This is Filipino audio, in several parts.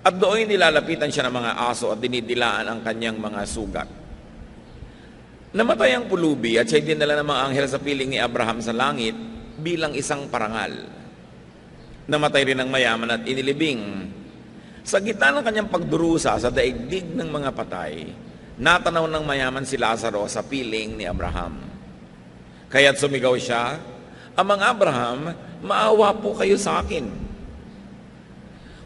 At doon nilalapitan siya ng mga aso at dinidilaan ang kanyang mga sugat. Namatay ang pulubi at siya'y dinala ng mga anghel sa piling ni Abraham sa langit bilang isang parangal. Namatay rin ang mayaman at inilibing. Sa gitna ng kanyang pagdurusa sa daigdig ng mga patay, natanaw ng mayaman si Lazaro sa piling ni Abraham. Kaya't sumigaw siya, "Amang Abraham, maawa po kayo sa akin.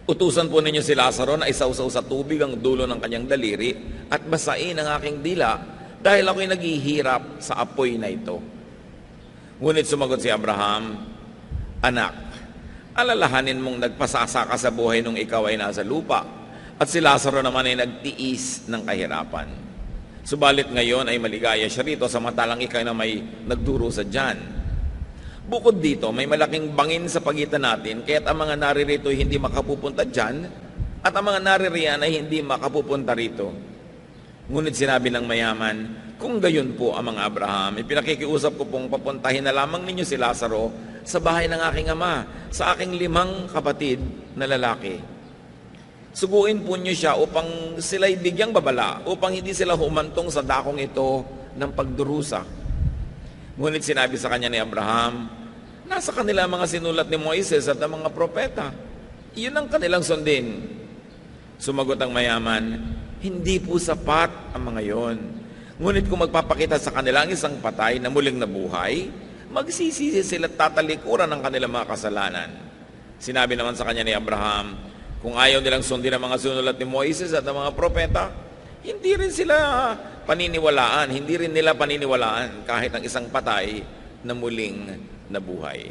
Utusan po ninyo si Lazaro na isawsaw sa tubig ang dulo ng kanyang daliri at basain ang aking dila dahil ako'y naghihirap sa apoy na ito." Ngunit sumagot si Abraham, "Anak, alalahanin mong nagpasasa ka sa buhay nung ikaw ay nasa lupa at si Lazaro naman ay nagtiis ng kahirapan. Subalit ngayon ay maligaya siya rito samantalang ikaw na may nagdurusa dyan. Bukod dito, may malaking bangin sa pagitan natin kaya't ang mga naririto ay hindi makapupunta dyan at ang mga naririyan ay hindi makapupunta rito." Ngunit sinabi ng mayaman, "Kung gayon po, Amang Abraham, ipinakikiusap ko pong papuntahin na lamang ninyo si Lazaro sa bahay ng aking ama, sa aking 5 kapatid na lalaki. Suguin po niyo siya upang sila'y bigyang babala, upang hindi sila humantong sa dakong ito ng pagdurusa." Ngunit sinabi sa kanya ni Abraham, "Nasa kanila ang mga sinulat ni Moises at ang mga propeta. Iyon ang kanilang sundin." Sumagot ang mayaman, "Hindi po sapat ang mga yon. Ngunit kung magpapakita sa kanila ang isang patay na muling nabuhay, magsisisi sila at tatalikuran ng kanilang mga kasalanan." Sinabi naman sa kanya ni Abraham, "Kung ayaw nilang sundin ang mga sinulat ni Moises at ang mga propeta, hindi rin nila paniniwalaan kahit ang isang patay na muling nabuhay."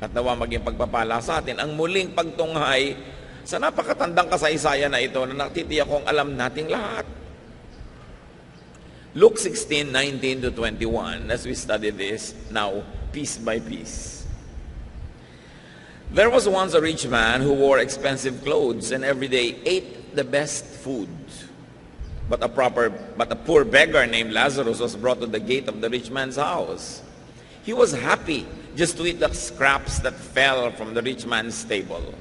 At nawa maging pagpapala sa atin ang muling pagtunghay sa napakatandang kasaysayan na ito na natitiyak kong alam nating lahat. Luke 16:19-21, as we study this now, piece by piece. "There was once a rich man who wore expensive clothes and every day ate the best food. But a poor beggar named Lazarus was brought to the gate of the rich man's house. He was happy just to eat the scraps that fell from the rich man's table.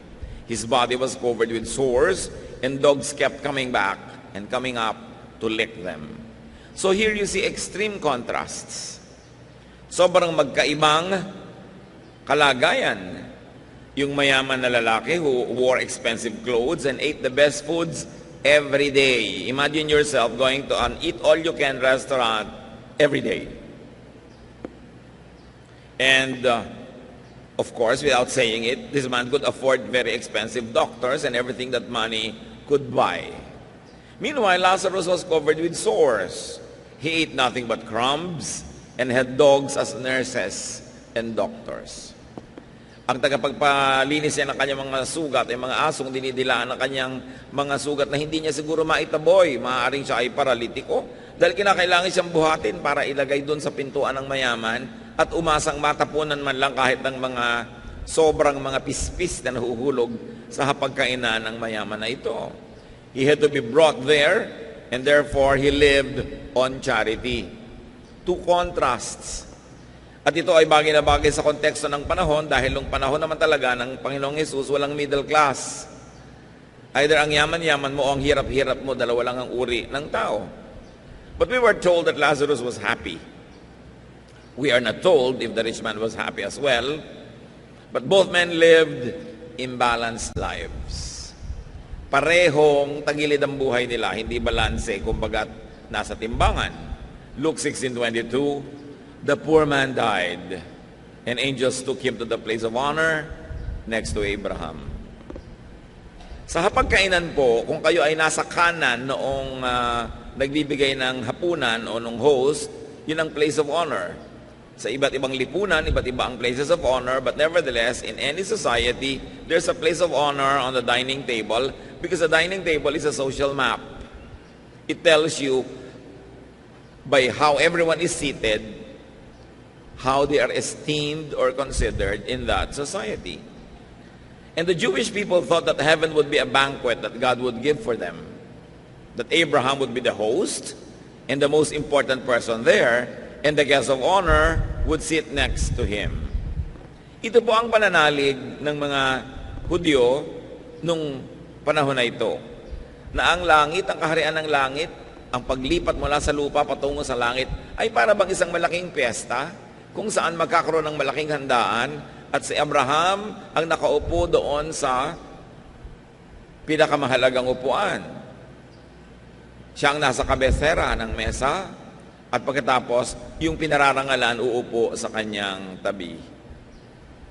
His body was covered with sores, and dogs kept coming back and coming up to lick them." So here you see extreme contrasts. Sobrang magkaibang kalagayan. Yung mayaman na lalaki who wore expensive clothes and ate the best foods every day. Imagine yourself going to an eat-all-you-can restaurant every day. And of course, without saying it, this man could afford very expensive doctors and everything that money could buy. Meanwhile, Lazarus was covered with sores. He ate nothing but crumbs and had dogs as nurses and doctors. Ang tagapagpalinis niya ng kanyang mga sugat ay mga asong dinidilaan ng kanyang mga sugat na hindi niya siguro maitaboy. Maaaring siya ay paralitiko dahil kinakailangan siyang buhatin para ilagay doon sa pintuan ng mayaman at umasang matapunan man lang kahit ng mga sobrang mga pispis na nahuhulog sa hapagkainan ng mayaman na ito. He had to be brought there and therefore he lived on charity. Two contrasts. At ito ay bagay na bagay sa konteksto ng panahon dahil nung panahon naman talaga ng Panginoong Hesus, walang middle class. Either ang yaman-yaman mo o ang hirap-hirap mo, dalawa lang ang uri ng tao. But we were told that Lazarus was happy. We are not told if the rich man was happy as well, but both men lived imbalanced lives. Parehong tagilid ang buhay nila, hindi balanse, kumbaga nasa timbangan. Luke 16:22, the poor man died, and angels took him to the place of honor next to Abraham. Sa hapagkainan po, kung kayo ay nasa kanan noong nagbibigay ng hapunan o nung host, yun ang place of honor. Sa iba't ibang lipunan, iba't iba ang places of honor, but nevertheless, in any society, there's a place of honor on the dining table because the dining table is a social map. It tells you by how everyone is seated, how they are esteemed or considered in that society. And the Jewish people thought that heaven would be a banquet that God would give for them. That Abraham would be the host and the most important person there, and the guest of honor would sit next to him. Ito po ang pananalig ng mga Hudyo nung panahon na ito, na ang langit, ang kaharian ng langit, ang paglipat mula sa lupa patungo sa langit, ay para bang isang malaking piyesta, kung saan magkakaroon ng malaking handaan, at si Abraham ang nakaupo doon sa pinakamahalagang upuan. Siya ang nasa kabesera ng mesa, at pagkatapos, yung pinararangalan uupo sa kanyang tabi.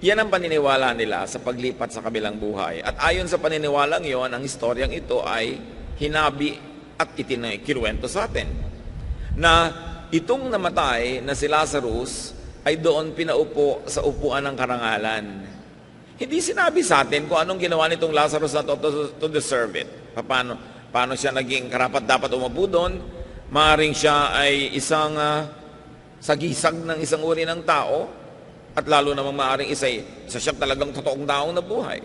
Yan ang paniniwala nila sa paglipat sa kabilang buhay. At ayon sa paniniwalang yon, ang historyang ito ay hinabi at kinuwento sa atin. Na itong namatay na si Lazarus ay doon pinaupo sa upuan ng karangalan. Hindi sinabi sa atin kung anong ginawa nitong Lazarus na to deserve it. Paano siya naging karapat-dapat umupo doon. Maaring siya ay isang sagisag ng isang uri ng tao, at lalo namang maaring isa siya talagang totoong taong nabuhay.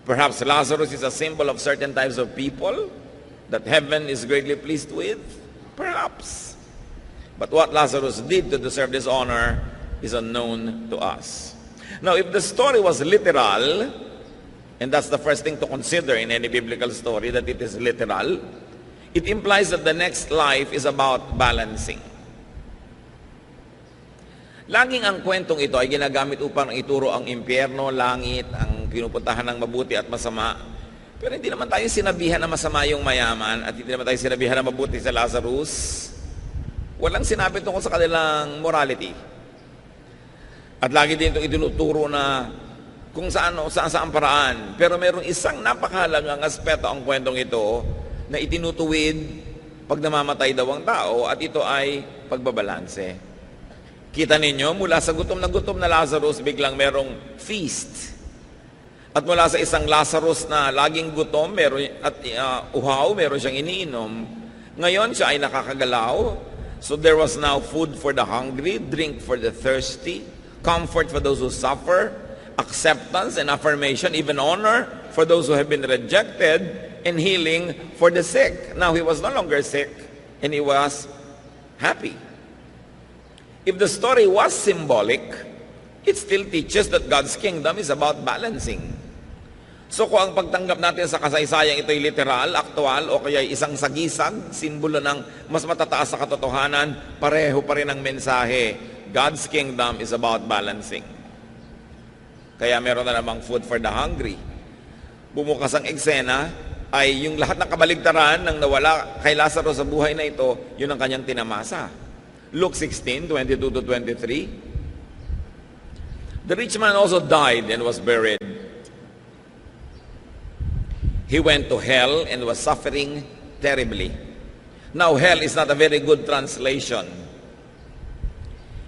Perhaps Lazarus is a symbol of certain types of people that heaven is greatly pleased with. Perhaps. But what Lazarus did to deserve this honor is unknown to us. Now, if the story was literal, and that's the first thing to consider in any biblical story, that it is literal, it implies that the next life is about balancing. Laging ang kwentong ito ay ginagamit upang ituro ang impyerno, langit, ang pinupuntahan ng mabuti at masama. Pero hindi naman tayo sinabihan na masama yung mayaman, at hindi naman tayo sinabihan na mabuti sa Lazarus. Walang sinabi tungkol sa kanilang morality. At lagi din itong itinuturo na kung saan paraan. Pero mayroong isang napakahalagang aspeto ang kwentong ito na itinutuwid pag namamatay daw ang tao, at ito ay pagbabalanse. Kita ninyo, mula sa gutom na Lazarus, biglang merong feast. At mula sa isang Lazarus na laging gutom uhaw, meron siyang iniinom. Ngayon siya ay nakakagalaw. So there was now food for the hungry, drink for the thirsty, comfort for those who suffer, acceptance and affirmation, even honor for those who have been rejected, and healing for the sick. Now he was no longer sick, and he was happy. If the story was symbolic, it still teaches that God's kingdom is about balancing. So kung ang pagtanggap natin sa kasaysayang ito'y literal, aktual, o kaya isang sagisag, simbolo ng mas matataas sa katotohanan, pareho pa rin ang mensahe. God's kingdom is about balancing. Kaya meron na namang food for the hungry. Bumukas ang eksena, ay yung lahat ng kabaligtaran ng nawala kay Lazarus sa buhay na ito, yun ang kanyang tinamasa. Luke 16:22-23. The rich man also died and was buried. He went to hell and was suffering terribly. Now, hell is not a very good translation.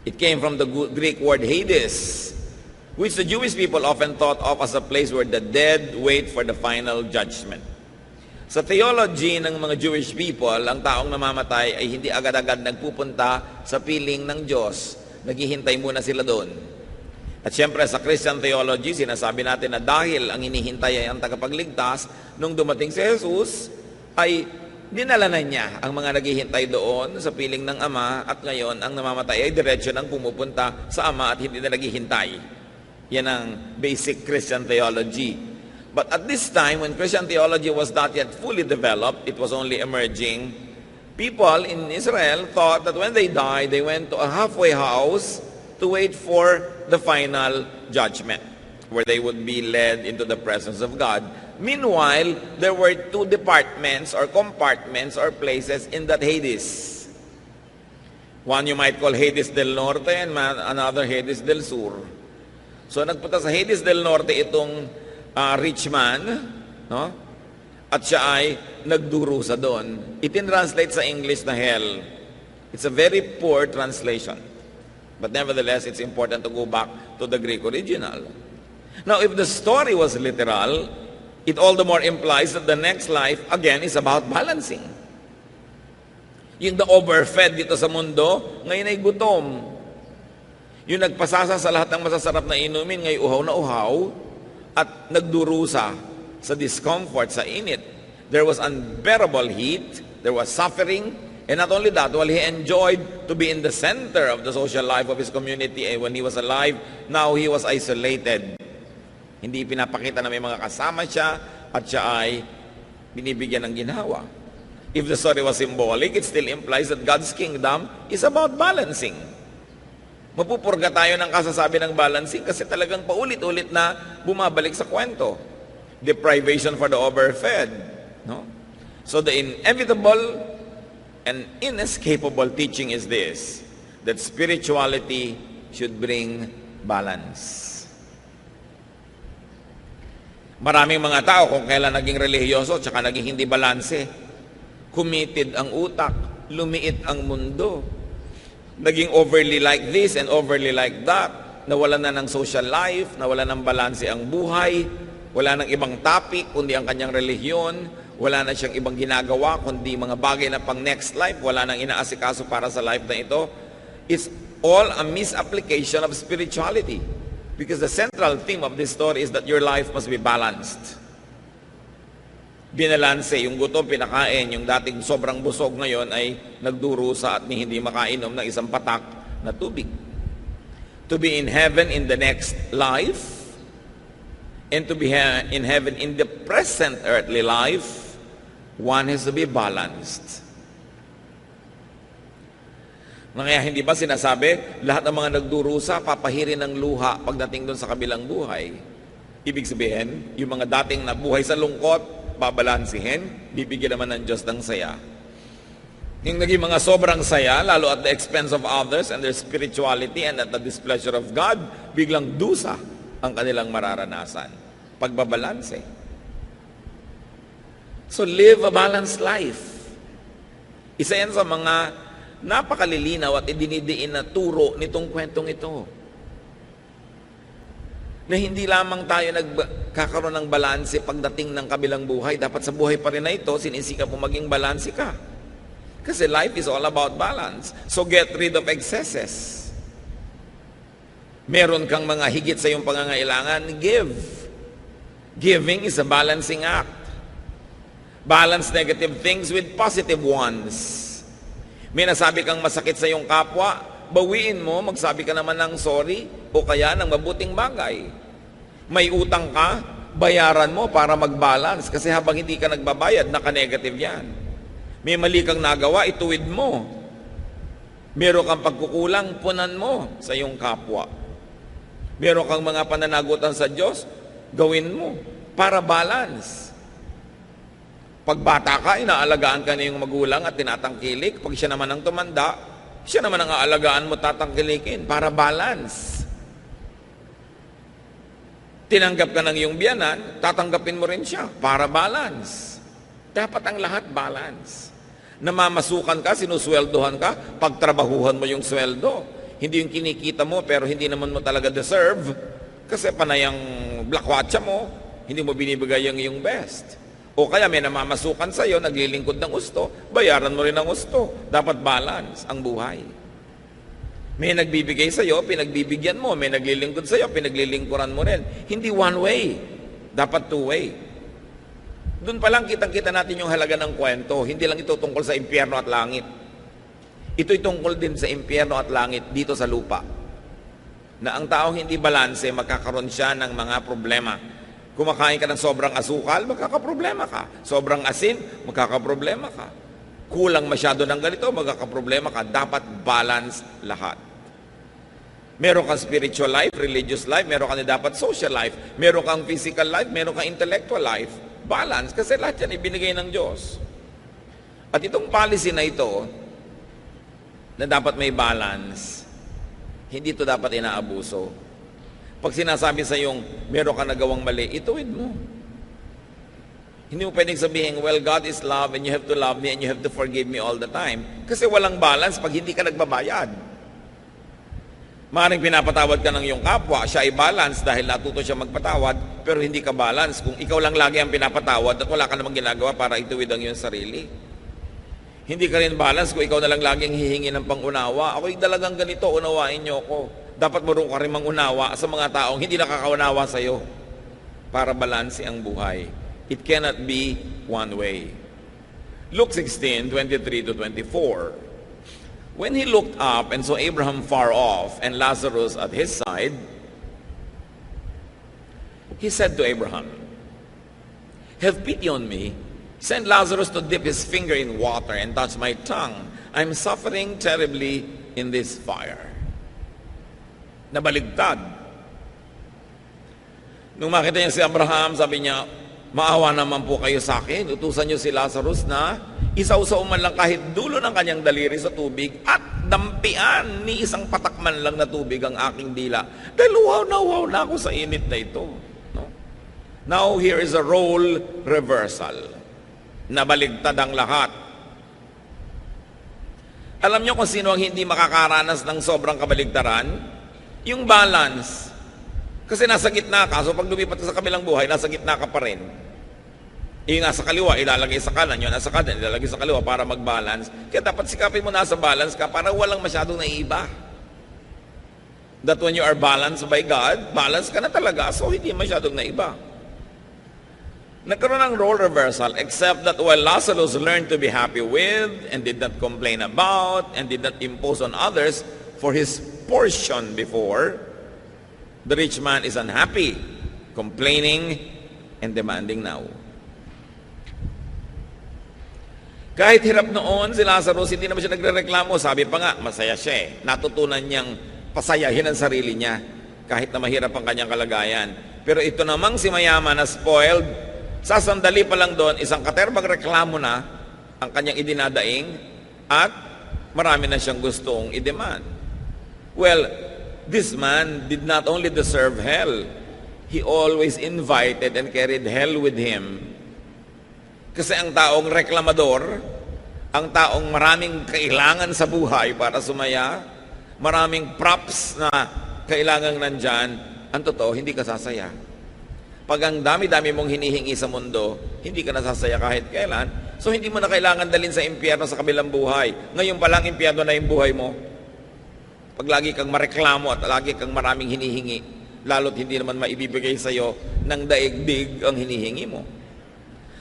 It came from the Greek word Hades, which the Jewish people often thought of as a place where the dead wait for the final judgment. Sa theology ng mga Jewish people, ang taong namamatay ay hindi agad-agad nagpupunta sa piling ng Diyos. Naghihintay muna sila doon. At syempre sa Christian theology, sinasabi natin na dahil ang hinihintay ay ang tagapagligtas, nung dumating si Jesus, ay dinala na niya ang mga naghihintay doon sa piling ng Ama, at ngayon ang namamatay ay diretsyo nang pumupunta sa Ama at hindi na naghihintay. Yan ang basic Christian theology. But at this time, when Christian theology was not yet fully developed, it was only emerging, people in Israel thought that when they died, they went to a halfway house to wait for the final judgment, where they would be led into the presence of God. Meanwhile, there were two departments or compartments or places in that Hades. One you might call Hades del Norte and another Hades del Sur. So nagpunta sa Hades del Norte itong rich man, no? At siya ay nagdurusa doon. Itin-translate sa English na hell. It's a very poor translation. But nevertheless, it's important to go back to the Greek original. Now, if the story was literal, it all the more implies that the next life, again, is about balancing. Yung the overfed dito sa mundo, ngayon ay gutom. Yung nagpasasa sa lahat ng masasarap na inumin, ngayon uhaw na uhaw, at nagdurusa sa discomfort, sa init. There was unbearable heat, there was suffering, and not only that, while he enjoyed to be in the center of the social life of his community when he was alive, now he was isolated. Hindi pinapakita na may mga kasama siya, at siya ay binibigyan ng ginhawa. If the story was symbolic, it still implies that God's kingdom is about balancing. Mapupurga tayo ng kasasabi ng balancing kasi talagang paulit-ulit na bumabalik sa kwento. Deprivation for the overfed. No? So the inevitable and inescapable teaching is this, that spirituality should bring balance. Maraming mga tao kung kailan naging relihiyoso tsaka naging hindi balanse. Committed ang utak, lumiit ang mundo. Naging overly like this and overly like that. Nawalan na ng social life, nawalan ng balanse ang buhay, wala ng ibang topic kundi ang kanyang relihiyon. Wala na siyang ibang ginagawa, kundi mga bagay na pang next life. Wala nang inaasikaso para sa life na ito. It's all a misapplication of spirituality. Because the central theme of this story is that your life must be balanced. Binalanse, yung gutom pinakain, yung dating sobrang busog ngayon ay nagdurusa at hindi makainom ng isang patak na tubig. To be in heaven in the next life, and to be in heaven in the present earthly life, one has to be balanced. Kaya hindi ba sinasabi, lahat ng mga nagdurusa, papahirin ng luha pagdating doon sa kabilang buhay? Ibig sabihin, yung mga dating nabuhay sa lungkot, babalansihin, bibigyan naman ng Diyos ng saya. Yung naging mga sobrang saya, lalo at the expense of others and their spirituality and at the displeasure of God, biglang dusa ang kanilang mararanasan. Pagbabalanse. So live a balanced life. Isa yan sa mga napakalilinaw at idinidiin na turo nitong kwentong ito. Na hindi lamang tayo nagkakaroon ng balanse pagdating ng kabilang buhay. Dapat sa buhay pa rin na ito, sinisika mo maging balanse ka. Kasi life is all about balance. So get rid of excesses. Meron kang mga higit sa iyong pangangailangan, give. Giving is a balancing act. Balance negative things with positive ones. May nasabi kang masakit sa iyong kapwa, bawiin mo, magsabi ka naman ng sorry o kaya ng mabuting bagay. May utang ka, bayaran mo para mag-balance kasi habang hindi ka nagbabayad, naka-negative yan. May mali kang nagawa, ituwid mo. Meron kang pagkukulang, punan mo sa iyong kapwa. Meron kang mga pananagutan sa Diyos, gawin mo para balance. Pag bata ka, inaalagaan ka na yung magulang at tinatangkilik. Pag siya naman ang tumanda, siya naman ang aalagaan mo, tatangkilikin para balance. Tinanggap ka ng iyong biyanan, tatanggapin mo rin siya para balance. Dapat ang lahat balance. Namamasukan ka, sinusweldohan ka, pagtrabahuhan mo yung sweldo. Hindi yung kinikita mo pero hindi naman mo talaga deserve kasi panay ang blakwatsa mo, hindi mo binibigay yung iyong best. O kaya may namamasukan sa iyo, naglilingkod ng gusto, bayaran mo rin ng gusto. Dapat balance ang buhay. May nagbibigay sa iyo, pinagbibigyan mo. May naglilingkod sa iyo, pinaglilingkuran mo rin. Hindi one way. Dapat two way. Doon pa lang kitang-kita natin yung halaga ng kwento. Hindi lang ito tungkol sa impyerno at langit. Ito'y tungkol din sa impyerno at langit dito sa lupa. Na ang taong hindi balanse, magkakaroon siya ng mga problema. Kumakain ka ng sobrang asukal, magkakaproblema ka. Sobrang asin, magkakaproblema ka. Kulang masyado ng ganito, magkakaproblema ka. Dapat balance lahat. Meron kang spiritual life, religious life, meron kang dapat social life, meron kang physical life, meron kang intellectual life. Balance, kasi lahat yan ibinigay ng Diyos. At itong policy na ito, na dapat may balance, hindi ito dapat inaabuso. Pag sinasabi sa iyong meron ka nagawang mali, ituwid mo. Hindi mo pwedeng sabihin, well, God is love and you have to love me and you have to forgive me all the time. Kasi walang balance pag hindi ka nagbabayad. Maaaring pinapatawad ka ng iyong kapwa, siya ay balance dahil natuto siya magpatawad, pero hindi ka balance kung ikaw lang lagi ang pinapatawad at wala ka namang ginagawa para ituwid ang iyong sarili. Hindi ka rin balance kung ikaw na lang laging hihingi ng pangunawa. Ako'y dalagang ganito, unawain niyo ako. Dapat marunong ka rin mangunawa sa mga taong hindi nakakaunawa sa iyo para balanse ang buhay. It cannot be one way. Luke 16:23-24. When he looked up and saw Abraham far off and Lazarus at his side, he said to Abraham, "Have pity on me Send Lazarus to dip his finger in water and touch my tongue. I'm suffering terribly in this fire. Nabaligtad. Nung makita niya si Abraham, sabi niya, maawa naman po kayo sa akin. Utusan niyo si Lazarus na isaw-saw man lang kahit dulo ng kanyang daliri sa tubig at dampian ni isang patakman lang na tubig ang aking dila. Dahil wow na ako sa init na ito. No? Now here is a role reversal. Nabaligtad ang lahat. Alam niyo kung sino ang hindi makakaranas ng sobrang kabaligtaran? Yung balance. Kasi nasa gitna ka, so pag lumipat ka sa kabilang buhay, nasa gitna ka pa rin. Yung nasa kaliwa, ilalagay sa kanan. Yung nasa kanan, ilalagay sa kaliwa para mag-balance. Kaya dapat sikapin mo nasa balance ka para walang masyadong naiiba. That when you are balanced by God, balance ka na talaga, so hindi masyadong naiba. Nagkaroon ng role reversal, except that while Lazarus learned to be happy with and did not complain about and did not impose on others for his portion before, the rich man is unhappy, complaining, and demanding now. Kahit hirap noon si Lazarus, hindi naman siya nagrereklamo. Sabi pa nga, masaya siya eh. Natutunan niyang pasayahin ang sarili niya kahit na mahirap ang kanyang kalagayan. Pero ito namang si mayaman na spoiled, sa sandali pa lang doon, isang katerbang reklamo na ang kanyang idinadaing at marami na siyang gustong i-demand. Well, this man did not only deserve hell, he always invited and carried hell with him. Kasi ang taong reklamador, ang taong maraming kailangan sa buhay para sumaya, maraming props na kailangang nandyan, ang totoo, hindi ka sasaya. Pag ang dami-dami mong hinihingi sa mundo, hindi ka nasasaya kahit kailan, so hindi mo na kailangan dalhin sa impyerno sa kabilang buhay. Ngayon pa lang, impyerno na yung buhay mo. Pag lagi kang mareklamo at lagi kang maraming hinihingi, lalo't hindi naman maibibigay sa iyo ng daigdig ang hinihingi mo.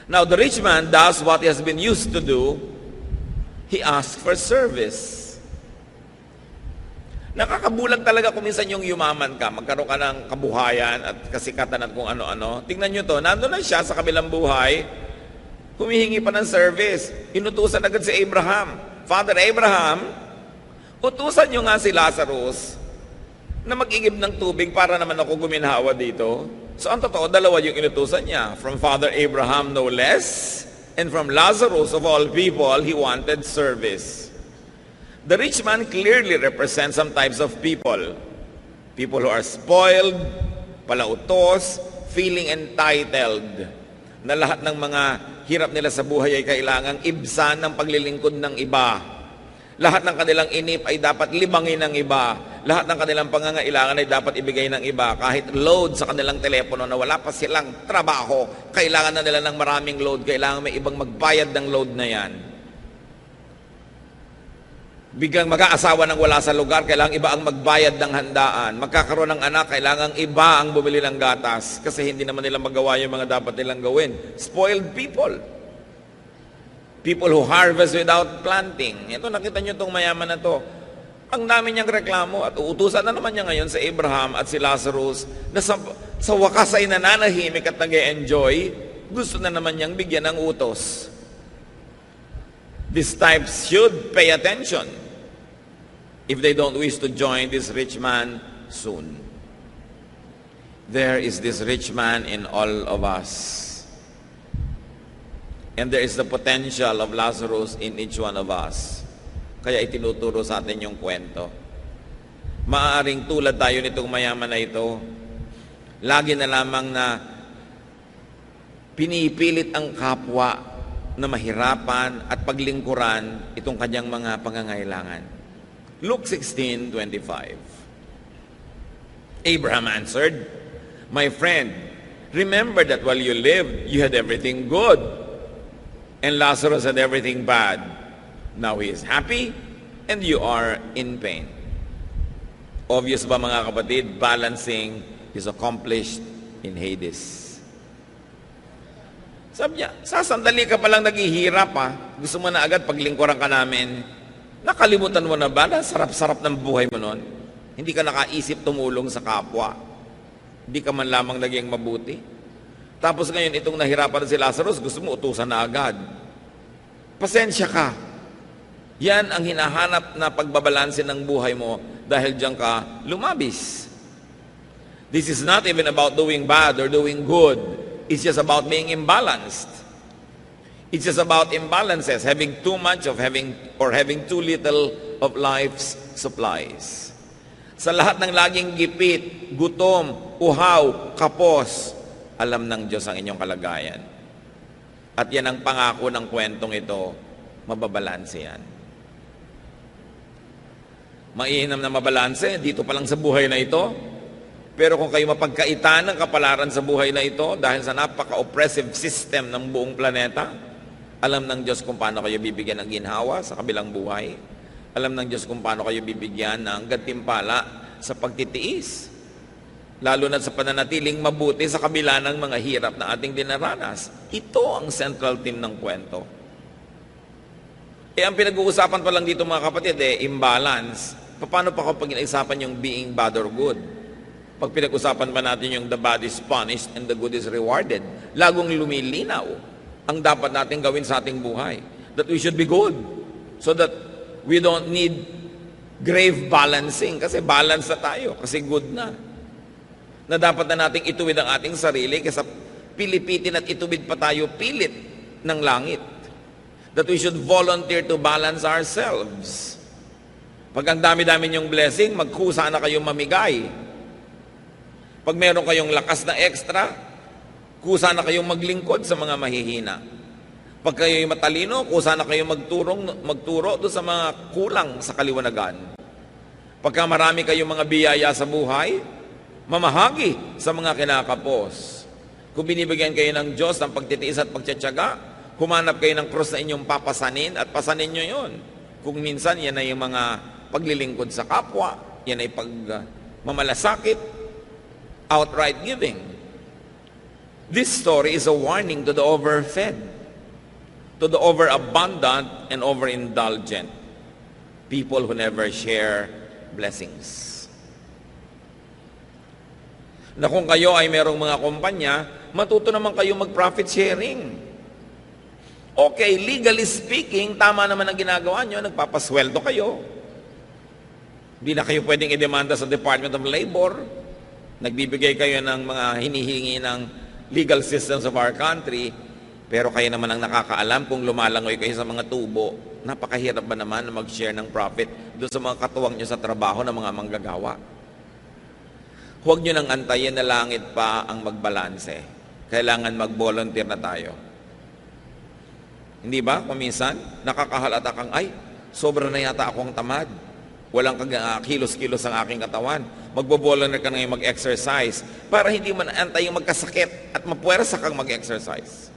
Now, the rich man does what he has been used to do. He asks for service. Nakakabulag talaga kung minsan yung yumaman ka, magkaroon ka ng kabuhayan at kasikatan at kung ano-ano. Tingnan nyo to, nandun na siya sa kabilang buhay, humihingi pa ng service. Inutusan agad si Abraham. Father Abraham, utusan nyo nga si Lazarus na mag-igib ng tubig para naman ako guminhawa dito. So ang totoo, dalawa yung inutusan niya. From Father Abraham no less, and from Lazarus of all people, he wanted service. The rich man clearly represents some types of people. People who are spoiled, palautos, feeling entitled. Na lahat ng mga hirap nila sa buhay ay kailangang ibsan ng paglilingkod ng iba. Lahat ng kanilang inip ay dapat libangin ng iba. Lahat ng kanilang pangangailangan ay dapat ibigay ng iba. Kahit load sa kanilang telepono na wala pa silang trabaho, kailangan na nila ng maraming load. Kailangan may ibang magbayad ng load na yan. Biglang mag-aasawa ng wala sa lugar, kailangang iba ang magbayad ng handaan. Magkakaroon ng anak, kailangang iba ang bumili ng gatas kasi hindi naman nila magawa yung mga dapat nilang gawin. Spoiled people. People who harvest without planting. Ito, nakita nyo itong mayaman na to. Ang dami niyang reklamo at uutusan na naman niya ngayon sa Abraham at si Lazarus na sa wakas ay nananahimik at nag-e-enjoy, gusto na naman niyang bigyan ng utos. These types should pay attention if they don't wish to join this rich man soon. There is this rich man in all of us. And there is the potential of Lazarus in each one of us. Kaya itinuturo sa atin yung kwento. Maaaring tulad tayo nitong mayaman na ito, lagi na lamang na pinipilit ang kapwa na mahirapan at paglingkuran itong kanyang mga pangangailangan. Luke 16:25. Abraham answered, "My friend, remember that while you lived, you had everything good, and Lazarus had everything bad. Now he is happy, and you are in pain." Obvious ba mga kapatid, balancing is accomplished in Hades. Sabi niya, sasandali ka palang naghihirap ha. Gusto mo na agad paglingkuran ka namin. Nakalimutan mo na ba na sarap-sarap ng buhay mo noon? Hindi ka nakaisip tumulong sa kapwa. Hindi ka man lamang naging mabuti. Tapos ngayon, itong nahirapan si Lazarus, gusto mo utusan na agad. Pasensya ka. Yan ang hinahanap na pagbabalanse ng buhay mo dahil diyan ka lumabis. This is not even about doing bad or doing good. It's just about being imbalanced. It's just about imbalances, having too much of having too little of life's supplies. Sa lahat ng laging gipit, gutom, uhaw, kapos, alam ng Diyos ang inyong kalagayan. At yan ang pangako ng kwentong ito, mababalanse yan. Mainam na mabalanse, dito pa lang sa buhay na ito. Pero kung kayo mapagkaitan ng kapalaran sa buhay na ito, dahil sa napaka-oppressive system ng buong planeta, alam ng Diyos kung paano kayo bibigyan ng ginhawa sa kabilang buhay. Alam ng Diyos kung paano kayo bibigyan ng gantimpala sa pagtitiis. Lalo na sa pananatiling mabuti sa kabila ng mga hirap na ating dinaranas. Ito ang central theme ng kwento. Ang pinag-uusapan pa lang dito mga kapatid, imbalance. Paano pa kapag pinag-uusapan yung being bad or good? Pag pinag-usapan pa natin yung the bad is punished and the good is rewarded, lagong lumilinaw ang dapat natin gawin sa ating buhay. That we should be good. So that we don't need grave balancing. Kasi balance na tayo. Kasi good na. Na dapat na nating ituwid ang ating sarili kaysa pilipitin at ituwid pa tayo pilit ng langit. That we should volunteer to balance ourselves. Pag ang dami-dami niyong blessing, magkusa na kayong mamigay. Pag meron kayong lakas na extra, kusa na kayong maglingkod sa mga mahihina. Pag kayo'y matalino, kusa na kayong magturo doon sa mga kulang sa kaliwanagan. Pagka marami kayong mga biyaya sa buhay, mamahagi sa mga kinakapos. Kung binibigyan kayo ng Diyos ng pagtitiis at pagtsatsaga, humanap kayo ng krus na inyong papasanin at pasanin nyo yun. Kung minsan, yan ay yung mga paglilingkod sa kapwa, yan ay pagmamalasakit, outright giving. This story is a warning to the overfed, to the overabundant and overindulgent, people who never share blessings. Na kung kayo ay merong mga kumpanya, matuto naman kayo mag-profit sharing. Okay, legally speaking, tama naman ang ginagawa nyo, nagpapasweldo kayo. Hindi na kayo pwedeng idemanda sa Department of Labor. Nagbibigay kayo ng mga hinihingi ng legal systems of our country, pero kayo naman ang nakakaalam kung lumalangoy kayo sa mga tubo. Napakahirap ba naman na mag-share ng profit doon sa mga katuwang nyo sa trabaho ng mga manggagawa? Huwag nyo nang antayin na langit pa ang magbalanse. Kailangan mag-volunteer na tayo. Hindi ba? Kung minsan, nakakahalata kang, ay, sobra na yata akong tamad. Walang kilos-kilos ang aking katawan. Magbo-volunteer ka na ngayon mag-exercise para hindi mo naantay yung magkasakit at mapuwersa kang mag-exercise.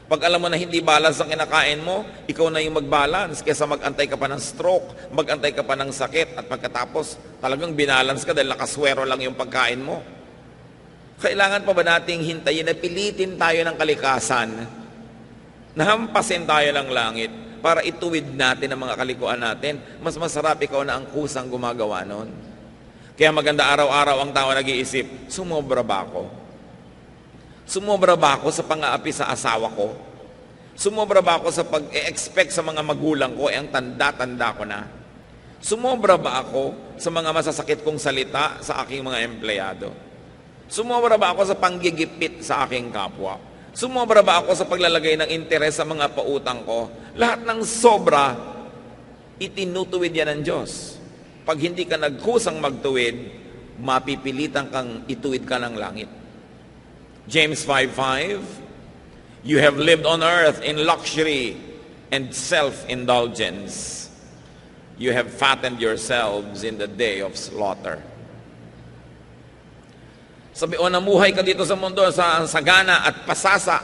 Pag alam mo na hindi balance ang kinakain mo, ikaw na yung mag-balance kaysa mag-antay ka pa ng stroke, mag-antay ka pa ng sakit at pagkatapos talagang binalance ka dahil nakaswero lang yung pagkain mo. Kailangan pa ba nating hintayin na pilitin tayo ng kalikasan, nahampasin tayo ng langit para ituwid natin ang mga kalikuan natin? Mas masarap ikaw na ang kusang gumagawa nun. Kaya maganda araw-araw ang tao nag-iisip, sumobra ba ako? Sumobra ba ako sa pang-aapi sa asawa ko? Sumobra ba ako sa pag-expect sa mga magulang ko, ang tanda-tanda ko na? Sumobra ba ako sa mga masasakit kong salita sa aking mga empleyado? Sumobra ba ako sa panggigipit sa aking kapwa? Sumobra ba ako sa paglalagay ng interes sa mga pautang ko? Lahat ng sobra, itinutuwid yan ng Diyos. Pag hindi ka nagkusang magtuwid, mapipilitan kang ituwid ka ng langit. James 5:5, you have lived on earth in luxury and self-indulgence. You have fattened yourselves in the day of slaughter. Sabi, o namuhay ka dito sa mundo sa sagana at pasasa.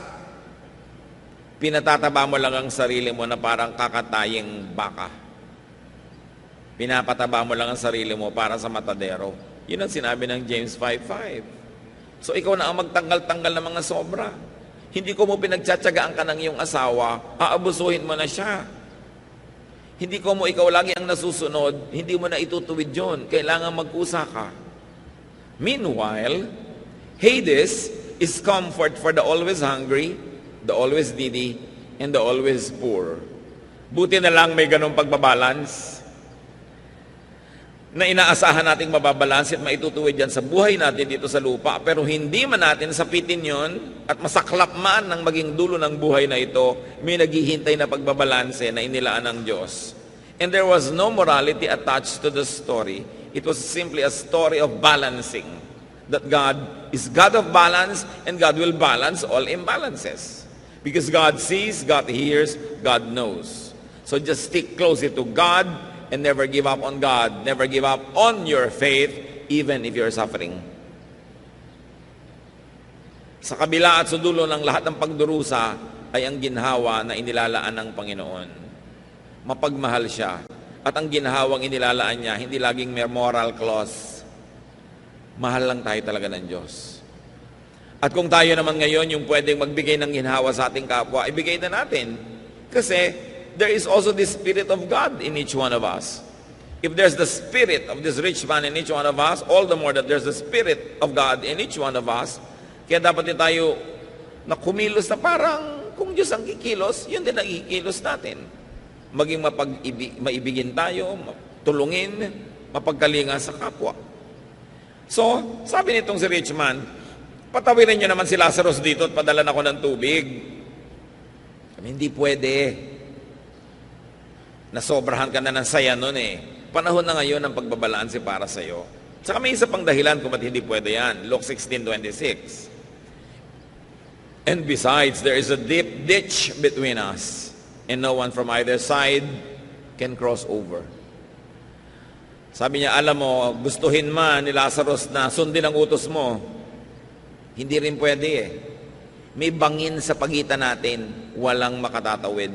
Pinatataba mo lang ang sarili mo na parang kakataying baka. Pinapataba mo lang ang sarili mo para sa matadero. Yun ang sinabi ng James 5:5. So ikaw na ang magtanggal-tanggal ng mga sobra. Hindi ko mo pinagtsatsagaan ka ng iyong asawa, aabusuhin mo na siya. Hindi ko mo ikaw lagi ang nasusunod, hindi mo na itutuwid yun. Kailangan mag-usa ka. Meanwhile, Hades is comfort for the always hungry, the always needy, and the always poor. Buti na lang may ganong pagbabalance na inaasahan nating mababalanse at maitutuwid yan sa buhay natin dito sa lupa. Pero hindi man natin sapitin yon at masaklap man ng maging dulo ng buhay na ito, may naghihintay na pagbabalanse na inilaan ng Diyos. And there was no morality attached to the story. It was simply a story of balancing. That God is God of balance and God will balance all imbalances. Because God sees, God hears, God knows. So just stick closely to God and never give up on God. Never give up on your faith, even if you're suffering. Sa kabila at sudulo ng lahat ng pagdurusa ay ang ginhawa na inilalaan ng Panginoon. Mapagmahal siya. At ang ginhawang inilalaan niya, hindi laging may moral clause. Mahal lang tayo talaga ng Diyos. At kung tayo naman ngayon yung pwedeng magbigay ng ginhawa sa ating kapwa, ibigay na natin. Kasi there is also the Spirit of God in each one of us. If there's the spirit of this rich man in each one of us, all the more that there's the Spirit of God in each one of us, kaya dapat din tayo na kumilos na parang kung Diyos ang kikilos, yun din ang kikilos natin. Maging maibigin tayo, tulungin, mapagkalinga sa kapwa. So, sabi nitong si rich man, patawirin niyo naman si Lazarus dito at padalan ako ng tubig. Hindi pwede. Nasobrahan ka na ng saya nun eh. Panahon na ngayon ng pagbabalanse para sa iyo. Saka may isa pang dahilan kung ba't hindi pwede yan. Luke 16:26. And besides, there is a deep ditch between us, and no one from either side can cross over. Sabi niya, alam mo, gustuhin man ni Lazarus na sundin ang utos mo, hindi rin pwede eh. May bangin sa pagitan natin, walang makatatawid.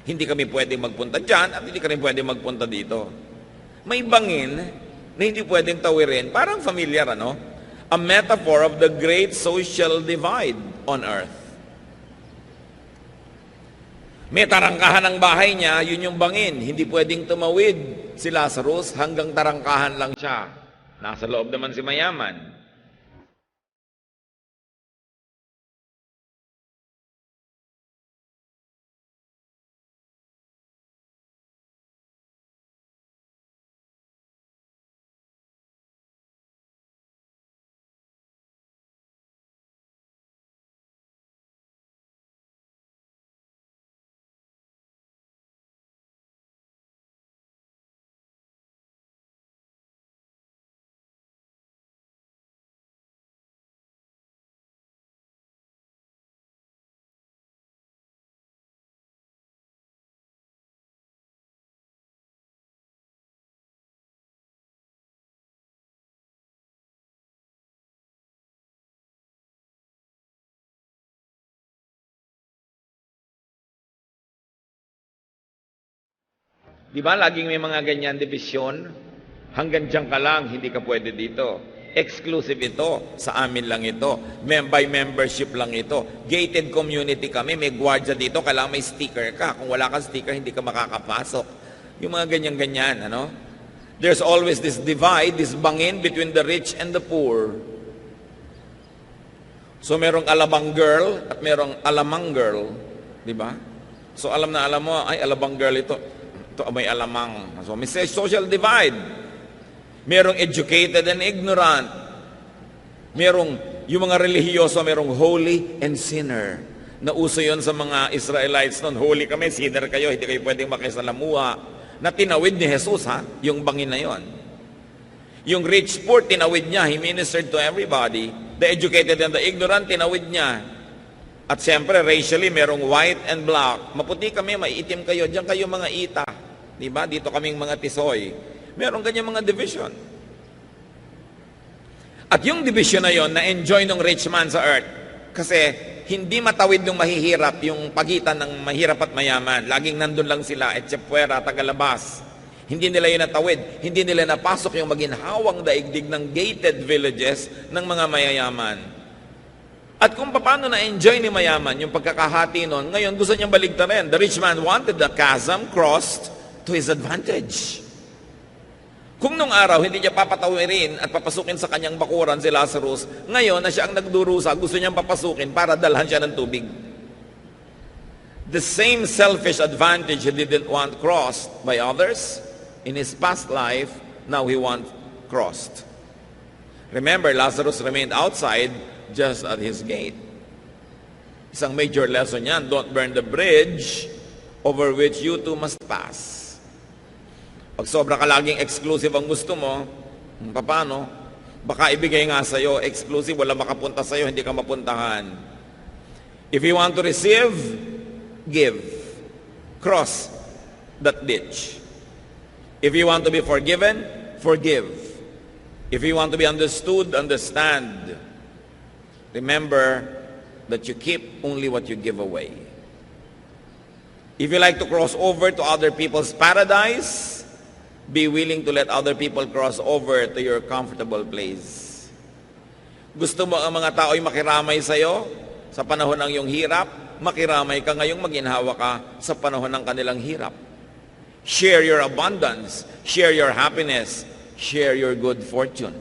Hindi kami pwedeng magpunta dyan at hindi kami pwedeng magpunta dito. May bangin na hindi pwedeng tawirin. Parang familiar, ano? A metaphor of the great social divide on earth. May tarangkahan ng bahay niya, yun yung bangin. Hindi pwedeng tumawid si Lazarus, hanggang tarangkahan lang siya. Nasa loob naman si mayaman. Di ba, laging may mga ganyan division? Hanggang dyan ka lang, hindi ka pwede dito. Exclusive ito, sa amin lang ito. By membership lang ito. Gated community kami, may gwardiya dito, kailangan may sticker ka. Kung wala kang sticker, hindi ka makakapasok. Yung mga ganyan-ganyan, ano? There's always this divide, this bangin between the rich and the poor. So merong alabang girl at merong alamang girl. Di ba? So alam mo, ay alabang girl ito. Ito may alamang. So may social divide. Merong educated and ignorant. Merong, yung mga relihiyoso, merong holy and sinner. Nauso yon sa mga Israelites noon. Holy kami, sinner kayo, hindi kayo pwedeng makisalamuha. Na tinawid ni Jesus, ha? Yung bangin na yon. Yung rich poor, tinawid niya. He ministered to everybody. The educated and the ignorant, tinawid niya. At siyempre, racially, merong white and black. Maputi kami, maiitim kayo. Diyan kayo mga ita. Diba? Dito kaming mga tisoy. Merong ganyan mga division. At yung division na yon, na-enjoy ng rich man sa earth. Kasi hindi matawid ng mahihirap yung pagitan ng mahirap at mayaman. Laging nandun lang sila, etsepuera, tagalabas. Hindi nila yun natawid. Hindi nila napasok yung maginhawang daigdig ng gated villages ng mga mayayaman. At kung paano na-enjoy ni mayaman yung pagkakahati nun, ngayon gusto niyang baligtarin. The rich man wanted the chasm crossed to his advantage. Kung nung araw hindi niya papatawirin at papasukin sa kanyang bakuran si Lazarus, ngayon na siya ang nagdurusa, gusto niyang papasukin para dalhan siya ng tubig. The same selfish advantage he didn't want crossed by others in his past life, now he wants crossed. Remember, Lazarus remained outside just at his gate. Isang major lesson yan, don't burn the bridge over which you too must pass. Pag sobra ka laging exclusive ang gusto mo, paano? Baka ibigay nga sa'yo, exclusive, wala makapunta sa'yo, hindi ka mapuntahan. If you want to receive, give. Cross that ditch. If you want to be forgiven, forgive. If you want to be understood, understand. Remember that you keep only what you give away. If you like to cross over to other people's paradise, be willing to let other people cross over to your comfortable place. Gusto mo ang mga tao'y makiramay sa'yo sa panahon ng iyong hirap, makiramay ka ngayong maginhawa ka sa panahon ng kanilang hirap. Share your abundance, share your happiness, share your good fortune.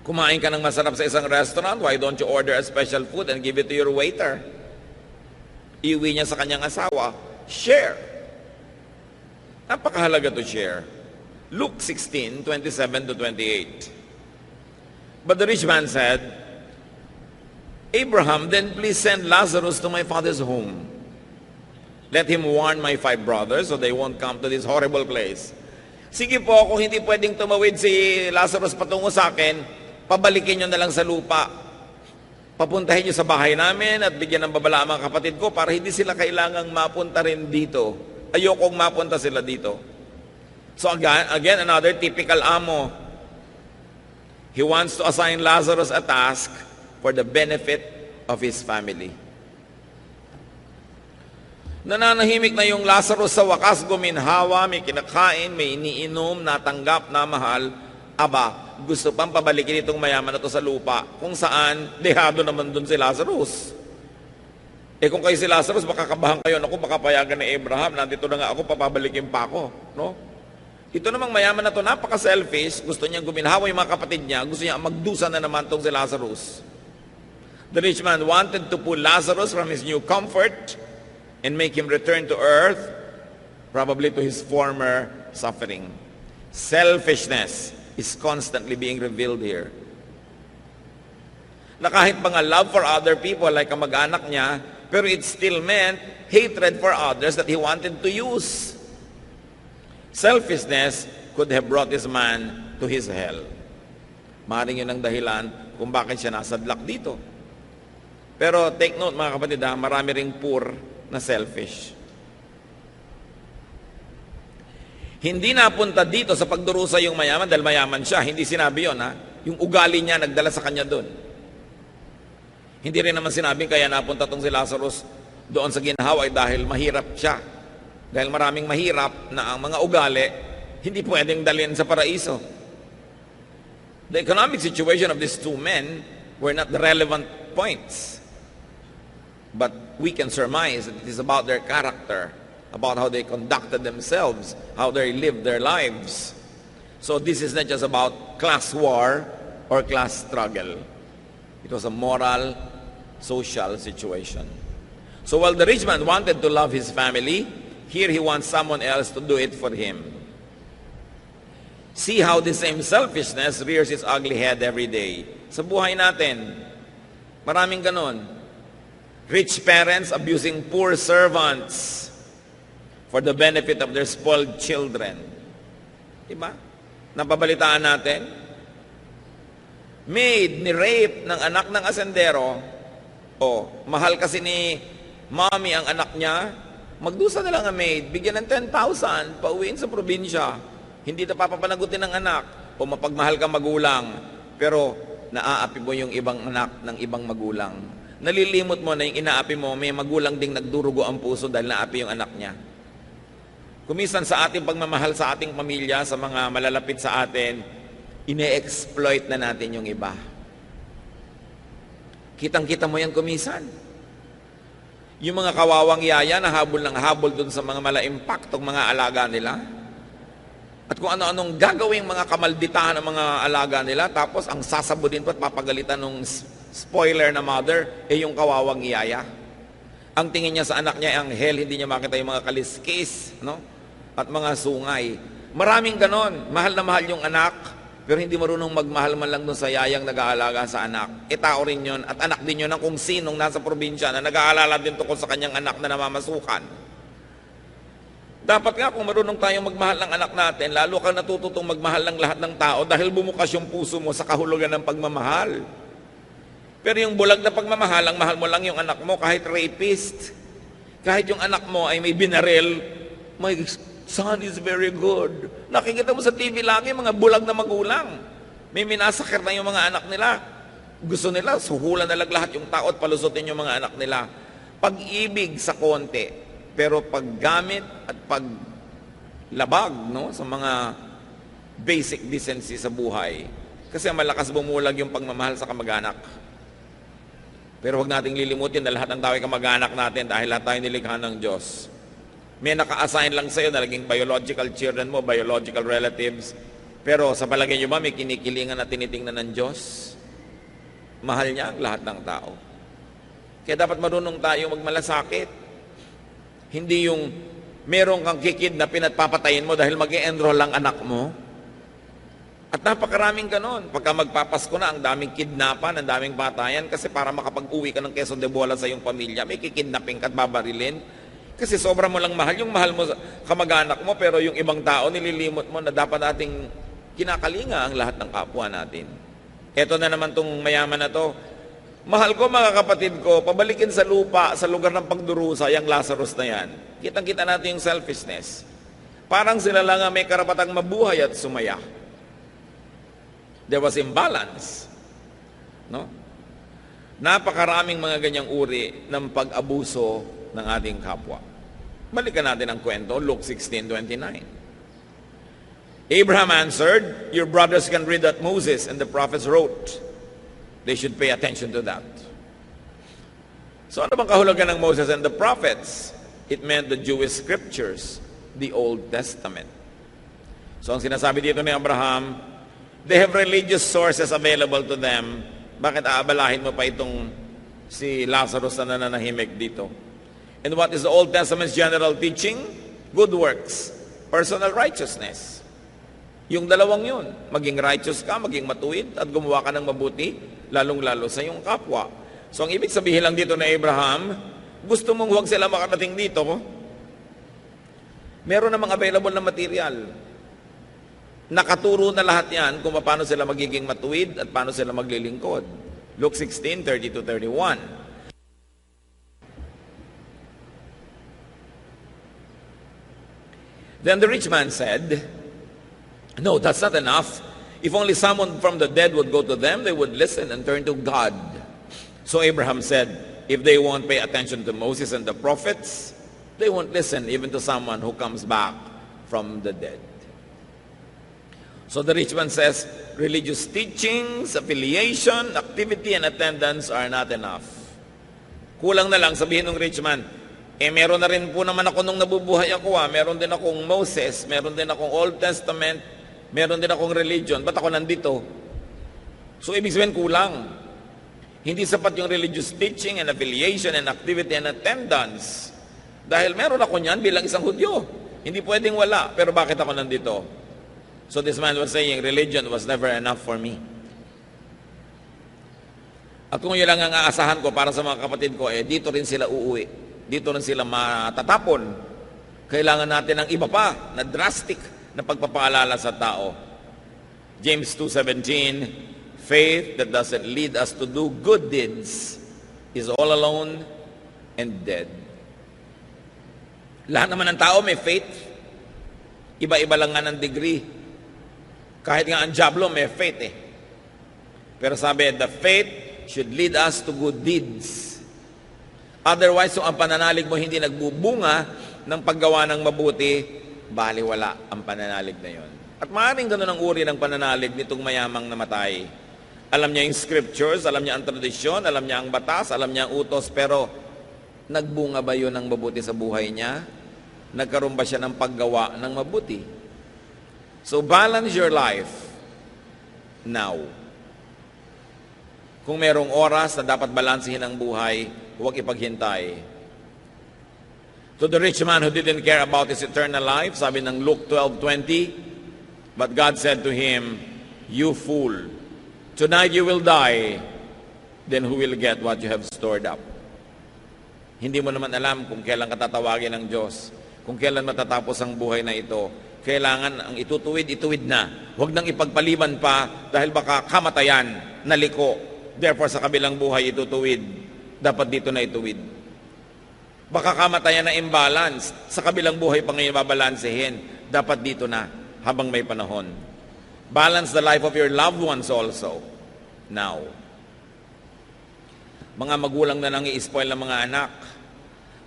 Kumain ka ng masarap sa isang restaurant, why don't you order a special food and give it to your waiter? Iuwi niya sa kanyang asawa. Share. Napakahalaga to share. Luke 16:27-28. But the rich man said, Abraham, then please send Lazarus to my father's home. Let him warn my 5 brothers so they won't come to this horrible place. Sige po, kung hindi pwedeng tumawid si Lazarus patungo sa akin, pabalikin nyo na lang sa lupa. Papuntahin nyo sa bahay namin at bigyan ng babala ang mga kapatid ko para hindi sila kailangang mapunta rin dito. Ayokong mapunta sila dito. So again, another typical amo. He wants to assign Lazarus a task for the benefit of his family. Nananahimik na yung Lazarus sa wakas, guminhawa, may kinakain, may iniinom, natanggap na mahal. Aba, gusto pang pabalikin itong mayaman na to sa lupa, kung saan dehado naman dun si Lazarus. Kung kayo si Lazarus, makakabahan kayo, naku, baka payagan ni Abraham, nandito na nga ako, papabalikin pa ako. No? Ito namang mayaman na to, napaka-selfish, gusto niyang guminhawa yung mga kapatid niya, gusto niya magdusa na naman tong si Lazarus. The rich man wanted to pull Lazarus from his new comfort and make him return to earth, probably to his former suffering. Selfishness is constantly being revealed here. Na kahit mga love for other people, like kamag-anak niya, pero it still meant hatred for others that he wanted to use. Selfishness could have brought this man to his hell. Maaaring yun ang dahilan kung bakit siya nasadlak dito. Pero take note mga kapatid, marami ring poor na selfish. Hindi napunta dito sa pagdurusa yung mayaman dahil mayaman siya. Hindi sinabi yun, yung ugali niya nagdala sa kanya doon. Hindi rin naman sinabing kaya napunta tong si Lazarus doon sa ginhawa dahil mahirap siya. Dahil maraming mahirap na ang mga ugali hindi pwedeng dalhin sa paraiso. The economic situation of these 2 men were not the relevant points. But we can surmise that it is about their character, about how they conducted themselves, how they lived their lives. So this is not just about class war or class struggle. It was a moral, social situation. So while the rich man wanted to love his family, here he wants someone else to do it for him. See how the same selfishness rears its ugly head every day. Sa buhay natin, maraming ganon. Rich parents abusing poor servants for the benefit of their spoiled children. Diba? Napabalitaan natin. Maid ni rape ng anak ng asendero. Mahal kasi ni mommy ang anak niya. Magdusa na lang ang maid, bigyan ng 10,000, pauwiin sa probinsya. Hindi na papapanagutin ng anak. O mapagmahal ka magulang, pero naaapi mo yung ibang anak ng ibang magulang. Nalilimot mo na yung inaapi mo, may magulang ding nagdurugo ang puso dahil naapi yung anak niya. Kumisan sa ating pagmamahal sa ating pamilya, sa mga malalapit sa atin, ine-exploit na natin yung iba. Kitang-kita mo yan kumisan. Yung mga kawawang yaya na habol ng habol dun sa mga mala-impaktong mga alaga nila. At kung ano-anong gagawing mga kamalditahan ng mga alaga nila, tapos ang sasabudin pa at papagalitan ng spoiler na mother, yung kawawang iyaya. Ang tingin niya sa anak niya ay anghel, hindi niya makita yung mga kaliskis, no? At mga sungay. Maraming ganon. Mahal na mahal yung anak, pero hindi marunong magmahal man lang dun sa yayang nag-aalaga sa anak. Tao rin yun, at anak din yun ng kung sinong nasa probinsya na nag-aalala din tungkol sa kanyang anak na namamasukan. Dapat nga kung marunong tayong magmahal ng anak natin, lalo kang natututong magmahal ng lahat ng tao dahil bumukas yung puso mo sa kahulugan ng pagmamahal. Pero yung bulag na pagmamahal, ang mahal mo lang yung anak mo kahit rapist. Kahit yung anak mo ay may binaril, my son is very good. Nakikita mo sa TV lagi mga bulag na magulang. May minasakir na yung mga anak nila. Gusto nila, suhulan na lang lahat yung tao at palusutin yung mga anak nila. Pag-ibig sa konti, pero paggamit at paglabag, no, sa mga basic decency sa buhay. Kasi malakas bumulag yung pagmamahal sa kamag-anak. Pero huwag nating lilimutin na lahat ng tao ay kamag-anak natin dahil lahat tayo nilikha ng Diyos. May naka-assign lang sa'yo na naging biological children mo, biological relatives. Pero sa palagay nyo ba may kinikilingan na tinitingnan ng Diyos? Mahal niya ang lahat ng tao. Kaya dapat marunong tayo magmalasakit. Hindi yung meron kang kikidnapin at papatayin mo dahil mag-e-enroll lang anak mo. At napakaraming ganon. Pagka magpapasko na, ang daming kidnapan, ang daming patayan, kasi para makapag-uwi ka ng Quezon de Bola sa iyong pamilya, may kikidnapin ka at babarilin. Kasi sobra mo lang mahal. Yung mahal mo kamag-anak mo, pero yung ibang tao, nililimot mo na dapat nating kinakalinga ang lahat ng kapwa natin. Eto na naman tong mayaman na to. Mahal ko mga kapatid ko, pabalikin sa lupa, sa lugar ng pagdurusa, yung Lazarus na yan. Kitang-kita natin yung selfishness. Parang sila lang may karapatang mabuhay at sumaya. There was imbalance. No? Napakaraming mga ganyang uri ng pag-abuso ng ating kapwa. Balikan natin ang kwento, Luke 16:29. Abraham answered, "Your brothers can read that Moses and the prophets wrote. They should pay attention to that." So ano bang kahulugan ng Moses and the prophets? It meant the Jewish scriptures, the Old Testament. So ang sinasabi dito ni Abraham, they have religious sources available to them. Bakit aabalahin mo pa itong si Lazarus na nananahimik dito? And what is the Old Testament's general teaching? Good works, personal righteousness. Yung dalawang yun, maging righteous ka, maging matuwid, at gumawa ka ng mabuti, lalong-lalo sa iyong kapwa. So ang ibig sabihin lang dito na Abraham, gusto mong huwag sila makarating dito, meron namang available na material. Nakaturo na lahat yan kung paano sila magiging matuwid at paano sila maglilingkod. Luke 16:30-31. Then the rich man said, "No, that's not enough. If only someone from the dead would go to them, they would listen and turn to God." So Abraham said, if they won't pay attention to Moses and the prophets, they won't listen even to someone who comes back from the dead. So the rich man says, religious teachings, affiliation, activity, and attendance are not enough. Kulang na lang, sabihin ng rich man, meron na rin po naman ako nung nabubuhay ako. Meron din akong Moses, meron din akong Old Testament, meron din akong religion. Ba't ako nandito? So, ibig sabihin kulang. Hindi sapat yung religious teaching and affiliation and activity and attendance. Dahil meron ako niyan bilang isang Hudyo. Hindi pwedeng wala. Pero bakit ako nandito? So, this man was saying, religion was never enough for me. At kung yun lang ang aasahan ko para sa mga kapatid ko, dito rin sila uuwi. Dito rin sila matatapon. Kailangan natin ng iba pa na drastic na pagpapaalala sa tao. James 2:17, faith that doesn't lead us to do good deeds is all alone and dead. Lahat naman ng tao may faith. Iba-iba lang nga ng degree. Kahit nga ang Diablo may faith Pero sabi, the faith should lead us to good deeds. Otherwise, kung ang pananalig mo hindi nagbubunga ng paggawa ng mabuti, baliwala ang pananalig na yon. At maaaring gano'n ang uri ng pananalig nitong mayamang namatay. Alam niya yung scriptures, alam niya ang tradisyon, alam niya ang batas, alam niya ang utos, pero nagbunga ba yun ng mabuti sa buhay niya? Nagkaroon ba siya ng paggawa ng mabuti? So balance your life now. Kung merong oras na dapat balansehin ang buhay, huwag ipaghintay. To the rich man who didn't care about his eternal life, sabi ng Luke 12:20, but God said to him, "You fool, tonight you will die, then who will get what you have stored up?" Hindi mo naman alam kung kailan katatawagin ng Diyos, kung kailan matatapos ang buhay na ito. Kailangan ang itutuwid na. Huwag nang ipagpaliban pa dahil baka kamatayan, naliko. Therefore, sa kabilang buhay itutuwid. Dapat dito na ituwid. Baka kamatayan na imbalance. Sa kabilang buhay pa ngayon babalansehin. Dapat dito na habang may panahon. Balance the life of your loved ones also. Now. Mga magulang na nang i-spoil ng mga anak.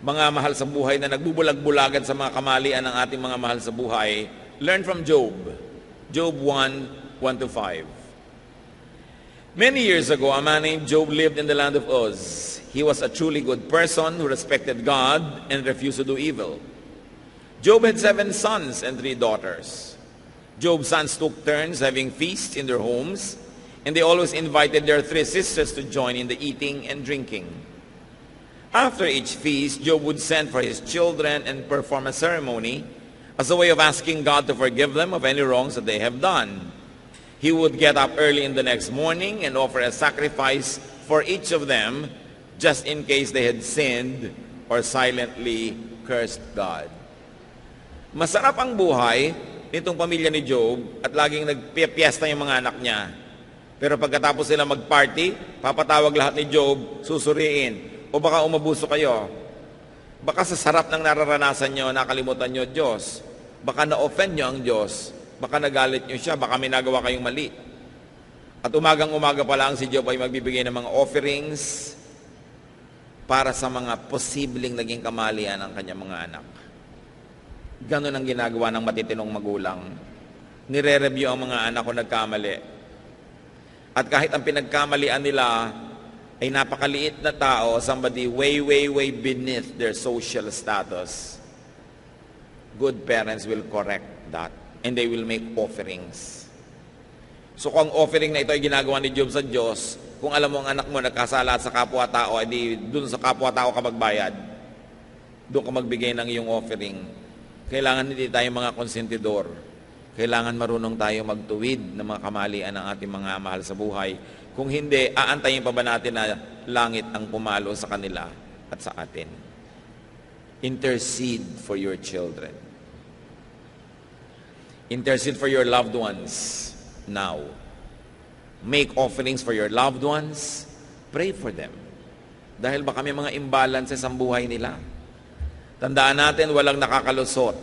Mga mahal sa buhay na nagbubulag-bulagan sa mga kamalian ng ating mga mahal sa buhay. Learn from Job. Job 1:1-5. Many years ago, a man named Job lived in the land of Uz. He was a truly good person who respected God and refused to do evil. Job had 7 sons and 3 daughters. Job's sons took turns having feasts in their homes, and they always invited their 3 sisters to join in the eating and drinking. After each feast, Job would send for his children and perform a ceremony as a way of asking God to forgive them of any wrongs that they have done. He would get up early in the next morning and offer a sacrifice for each of them just in case they had sinned or silently cursed God. Masarap ang buhay nitong pamilya ni Job at laging nagpipiesta yung mga anak niya. Pero pagkatapos sila mag-party, papatawag lahat ni Job, susuriin. O baka umabuso kayo. Baka sa sarap ng nararanasan nyo, nakalimutan nyo Diyos. Baka na-offend nyo ang Diyos. Baka nagalit nyo siya, baka may nagawa kayong mali. At umagang-umaga pa lang si Job ay magbibigay ng mga offerings para sa mga posibleng naging kamalian ng kanyang mga anak. Ganon ang ginagawa ng matitinong magulang. Nire-review ang mga anak kung nagkamali. At kahit ang pinagkamalian nila ay napakaliit na tao, somebody way beneath their social status, good parents will correct that. And they will make offerings. So kung ang offering na ito ay ginagawa ni Job sa Diyos, kung alam mo ang anak mo nagkasala sa kapwa-tao, edi dun sa kapwa-tao ka magbayad. Doon ka magbigay ng iyong offering. Kailangan hindi tayo mga konsentidor. Kailangan marunong tayo magtuwid ng mga kamalian ng ating mga mahal sa buhay. Kung hindi, aantayin pa ba natin na langit ang pumalo sa kanila at sa atin? Intercede for your children. Intercede for your loved ones now. Make offerings for your loved ones. Pray for them. Dahil baka may mga imbalances ang buhay nila. Tandaan natin, walang nakakalusot.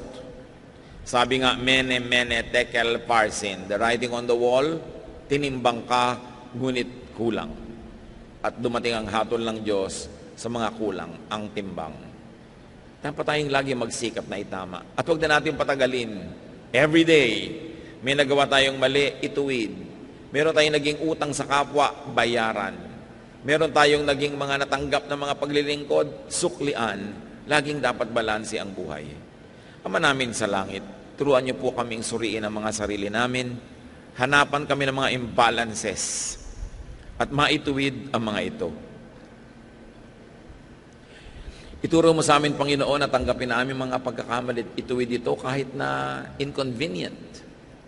Sabi nga, mene tekel parsin. The writing on the wall, tinimbang ka, ngunit kulang. At dumating ang hatol ng Diyos sa mga kulang, ang timbang. Dapat tayong lagi magsikap na itama. At huwag na natin patagalin. Every day, may nagawa tayong mali, ituwid. Meron tayong naging utang sa kapwa, bayaran. Meron tayong naging mga natanggap na mga paglilingkod, suklian. Laging dapat balanse ang buhay. Ama namin sa langit, turuan niyo po kaming suriin ang mga sarili namin. Hanapan kami ng mga imbalances at maituwid ang mga ito. Ituro mo sa amin, Panginoon, at tanggapin namin mga pagkakamalit. Ituwid ito kahit na inconvenient,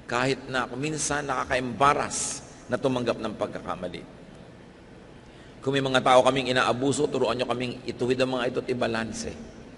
kahit na minsan nakaka-embarrass na tumanggap ng pagkakamali. Kung may mga tao kaming inaabuso, turuan nyo kaming ituwid ang mga ito at ibalanse.